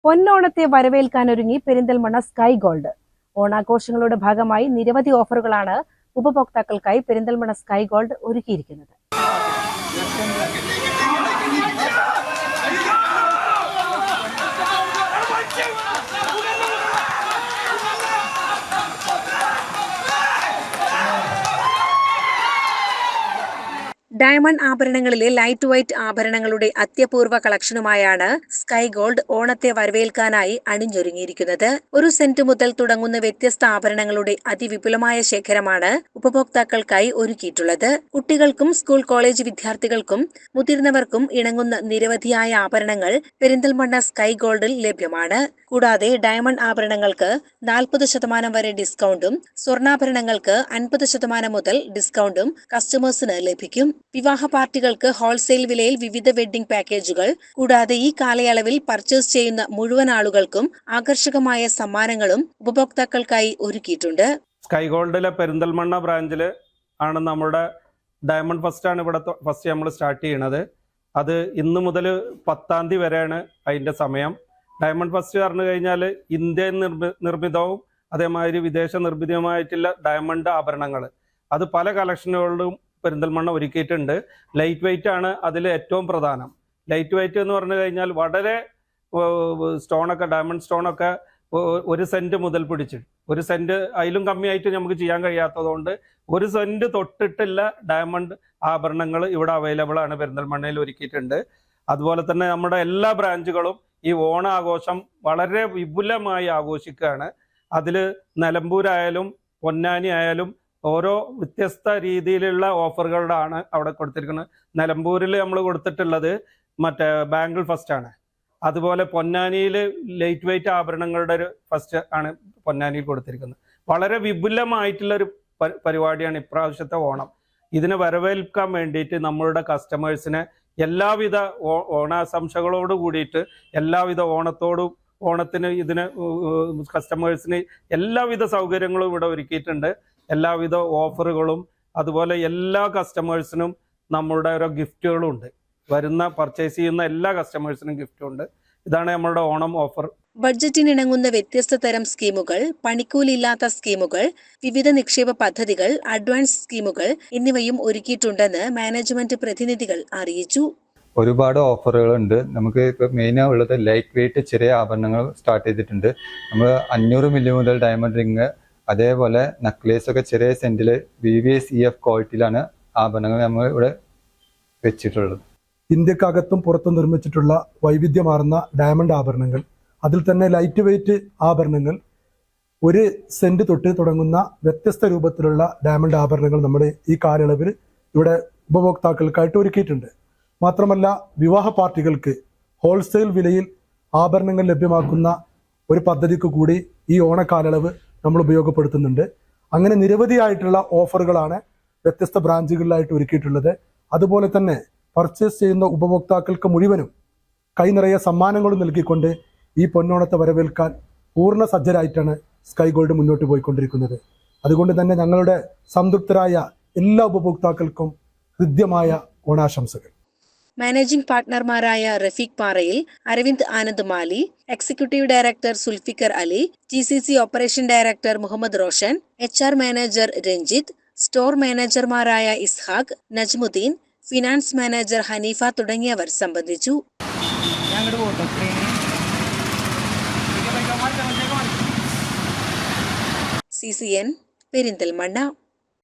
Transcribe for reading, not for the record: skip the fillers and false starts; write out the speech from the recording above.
പൊന്നോണത്തെ വരവേൽക്കാനൊരുങ്ങി Perinthalmanna Sky Gold. ഓണാഘോഷങ്ങളുടെ ഭാഗമായി നിരവധി ഓഫറുകളാണ് ഉപഭോക്താക്കൾക്കായി പെരിന്തൽമണ്ണ സ്കൈ ഗോൾഡ് ഒരുക്കിയിരിക്കുന്നത്. ഡയമണ്ട് ആഭരണങ്ങളിലെ ലൈറ്റ് വെയ്റ്റ് ആഭരണങ്ങളുടെ അത്യപൂർവ കളക്ഷനുമായാണ് സ്കൈ ഗോൾഡ് ഓണത്തെ വരവേൽക്കാനായി അണിഞ്ഞൊരുങ്ങിയിരിക്കുന്നത്. 1 സെന്റ് മുതൽ തുടങ്ങുന്ന വ്യത്യസ്ത ആഭരണങ്ങളുടെ അതിവിപുലമായ ശേഖരമാണ് ഉപഭോക്താക്കൾക്കായി ഒരുക്കിയിട്ടുള്ളത്. കുട്ടികൾക്കും സ്കൂൾ കോളേജ് വിദ്യാർത്ഥികൾക്കും മുതിർന്നവർക്കും ഇണങ്ങുന്ന നിരവധിയായ ആഭരണങ്ങൾ പെരിന്തൽമണ്ണ സ്കൈ ഗോൾഡിൽ ലഭ്യമാണ്. കൂടാതെ ഡയമണ്ട് ആഭരണങ്ങൾക്ക് 40% വരെ ഡിസ്കൗണ്ടും സ്വർണ്ണാഭരണങ്ങൾക്ക് 50% മുതൽ ഡിസ്കൗണ്ടും കസ്റ്റമേഴ്സിന് ലഭിക്കും. വിവാഹ പാർട്ടികൾക്ക് ഹോൾസെയിൽ വിലയിൽ വിവിധ വെഡ്ഡിംഗ് പാക്കേജുകൾ, കൂടാതെ ഈ കാലയളവിൽ പർച്ചേസ് ചെയ്യുന്ന മുഴുവൻ ആളുകൾക്കും ആകർഷകമായ സമ്മാനങ്ങളും ഉപഭോക്താക്കൾക്കായി ഒരുക്കിയിട്ടുണ്ട്. സ്കൈ ഗോൾഡിലെ പെരിന്തൽമണ്ണ ബ്രാഞ്ചിൽ ആണ് നമ്മുടെ ഡയമണ്ട് ഫസ്റ്റ് ആണ് ഇവിടെ ഫസ്റ്റ് നമ്മൾ സ്റ്റാർട്ട് ചെയ്യണത്. അത് ഇന്ന് മുതൽ 10-ാം തീയതി വരെയാണ് അതിൻ്റെ സമയം. ഡയമണ്ട് ഫസ്റ്റ് പറഞ്ഞു കഴിഞ്ഞാൽ ഇന്ത്യൻ നിർമ്മിതവും അതേമാതിരി വിദേശ നിർമ്മിതവുമായിട്ടുള്ള ഡയമണ്ട് ആഭരണങ്ങൾ അത് പല കളക്ഷനുകളിലും പെരിന്തൽമണ്ണ ഒരുക്കിയിട്ടുണ്ട്. ലൈറ്റ് വെയിറ്റ് ആണ് അതിൽ ഏറ്റവും പ്രധാനം. ലൈറ്റ് വെയിറ്റ് എന്ന് പറഞ്ഞു കഴിഞ്ഞാൽ വളരെ സ്റ്റോണൊക്കെ ഡയമണ്ട് സ്റ്റോണൊക്കെ 1 സെന്റ് മുതൽ പിടിച്ച് 1 സെന്റ് അതിലും കമ്മിയായിട്ട് നമുക്ക് ചെയ്യാൻ കഴിയാത്തതുകൊണ്ട് 1 സെന്റ് തൊട്ടിട്ടുള്ള ഡയമണ്ട് ആഭരണങ്ങൾ ഇവിടെ അവൈലബിൾ ആണ്, പെരിന്തൽമണ്ണയിൽ ഒരുക്കിയിട്ടുണ്ട്. അതുപോലെ തന്നെ നമ്മുടെ എല്ലാ ബ്രാഞ്ചുകളും ഈ ഓണാഘോഷം വളരെ വിപുലമായി ആഘോഷിക്കുകയാണ്. അതിൽ നിലമ്പൂരായാലും പൊന്നാനി ആയാലും ഓരോ വ്യത്യസ്ത രീതിയിലുള്ള ഓഫറുകളാണ് അവിടെ കൊടുത്തിരിക്കുന്നത്. നിലമ്പൂരിൽ നമ്മൾ കൊടുത്തിട്ടുള്ളത് മറ്റേ ബാംഗിൾ ഫസ്റ്റ് ആണ്. അതുപോലെ പൊന്നാനിയിൽ ലൈറ്റ് വെയിറ്റ് ആഭരണങ്ങളുടെ ഒരു ഫസ്റ്റ് ആണ് പൊന്നാനിയിൽ കൊടുത്തിരിക്കുന്നത്. വളരെ വിപുലമായിട്ടുള്ളൊരു പരിപാടിയാണ് ഇപ്രാവശ്യത്തെ ഓണം. ഇതിനെ വരവേൽക്കാൻ വേണ്ടിയിട്ട് നമ്മളുടെ കസ്റ്റമേഴ്സിനെ എല്ലാവിധ ഓണാശംസകളോട് കൂടിയിട്ട് എല്ലാവിധ ഓണത്തിന് ഇതിന് കസ്റ്റമേഴ്സിന് എല്ലാവിധ സൗകര്യങ്ങളും ഇവിടെ ഒരുക്കിയിട്ടുണ്ട്. എല്ലാവിധ ഓഫറുകളും അതുപോലെ എല്ലാ കസ്റ്റമേഴ്സിനും നമ്മളുടെ ഓരോ ഗിഫ്റ്റുകളും ഉണ്ട്. വരുന്ന പർച്ചേസ് ചെയ്യുന്ന എല്ലാ കസ്റ്റമേഴ്സിനും ഗിഫ്റ്റും ഉണ്ട്. ഇതാണ് നമ്മളുടെ ഓണം ഓഫർ. ബഡ്ജറ്റിനിണങ്ങുന്ന വ്യത്യസ്ത തരം സ്കീമുകൾ, പണിക്കൂലിയില്ലാത്ത സ്കീമുകൾ, വിവിധ നിക്ഷേപ പദ്ധതികൾ, അഡ്വാൻസ് സ്കീമുകൾ എന്നിവയും ഒരുക്കിയിട്ടുണ്ടെന്ന് മാനേജ്മെന്റ് പ്രതിനിധികൾ അറിയിച്ചു. ഒരുപാട് ഓഫറുകളുണ്ട്. നമുക്ക് ഇപ്പോൾ മെയിനാണ് ഉള്ളത് ലൈറ്റ് വെയിറ്റ് ചെറിയ ആഭരണങ്ങൾ സ്റ്റാർട്ട് ചെയ്തിട്ടുണ്ട്. നമ്മൾ 500 മില്ലി മുതൽ ഡയമണ്ട് റിങ്, അതേപോലെ നെക്ലേസ് ഒക്കെ ചെറിയ സെന്റിൽ VVS EF ക്വാളിറ്റിയിലാണ് ആഭരണങ്ങൾ നമ്മൾ ഇവിടെ വെച്ചിട്ടുള്ളത്. ഇന്ത്യക്കകത്തും പുറത്തും നിർമ്മിച്ചിട്ടുള്ള വൈവിധ്യമാർന്ന ഡയമണ്ട് ആഭരണങ്ങൾ, അതിൽ തന്നെ ലൈറ്റ് വെയിറ്റ് ആഭരണങ്ങൾ, 1 സെന്റ് തൊട്ട് തുടങ്ങുന്ന വ്യത്യസ്ത രൂപത്തിലുള്ള ഡയമണ്ട് ആഭരണങ്ങൾ നമ്മുടെ ഈ കാലയളവിൽ ഇവിടെ ഉപഭോക്താക്കൾക്കായിട്ട് ഒരുക്കിയിട്ടുണ്ട്. മാത്രമല്ല വിവാഹ പാർട്ടികൾക്ക് ഹോൾസെയിൽ വിലയിൽ ആഭരണങ്ങൾ ലഭ്യമാക്കുന്ന ഒരു പദ്ധതിക്ക് കൂടി ഈ ഓണക്കാലയളവ് നമ്മൾ ഉപയോഗപ്പെടുത്തുന്നുണ്ട്. അങ്ങനെ നിരവധിയായിട്ടുള്ള ഓഫറുകളാണ് വ്യത്യസ്ത ബ്രാഞ്ചുകളിലായിട്ട് ഒരുക്കിയിട്ടുള്ളത്. അതുപോലെ തന്നെ പർച്ചേസ് ചെയ്യുന്ന ഉപഭോക്താക്കൾക്ക് മുഴുവനും കൈനിറയെ സമ്മാനങ്ങളും നൽകിക്കൊണ്ട് ഈ പൊന്നോണത്തെ വരവേൽക്കാൻ പൂർണ്ണ സജ്ജരായിട്ടാണ് സ്കൈ ഗോൾഡ് മുന്നോട്ട് പോയിക്കൊണ്ടിരിക്കുന്നത്. അതുകൊണ്ട് തന്നെ ഞങ്ങളുടെ സംതൃപ്തരായ എല്ലാ ഉപഭോക്താക്കൾക്കും ഹൃദ്യമായ ഓണാശംസകൾ. മാനേജിംഗ് പാർട്ട്ണർമാരായ Rafeeq Parayil, Aravind Anand Mali, executive director Zulfikar Ali, GCC operation director Muhammad Roshan, HR manager Ranjith, store മാനേജർമാരായ ഇസ്ഹാഖ്, നജ്മുദ്ദീൻ, ഫിനാൻസ് മാനേജർ ഹനീഫ തുടങ്ങിയവർ സംബന്ധിച്ചു. CCN പെരിന്തൽമണ്ണ.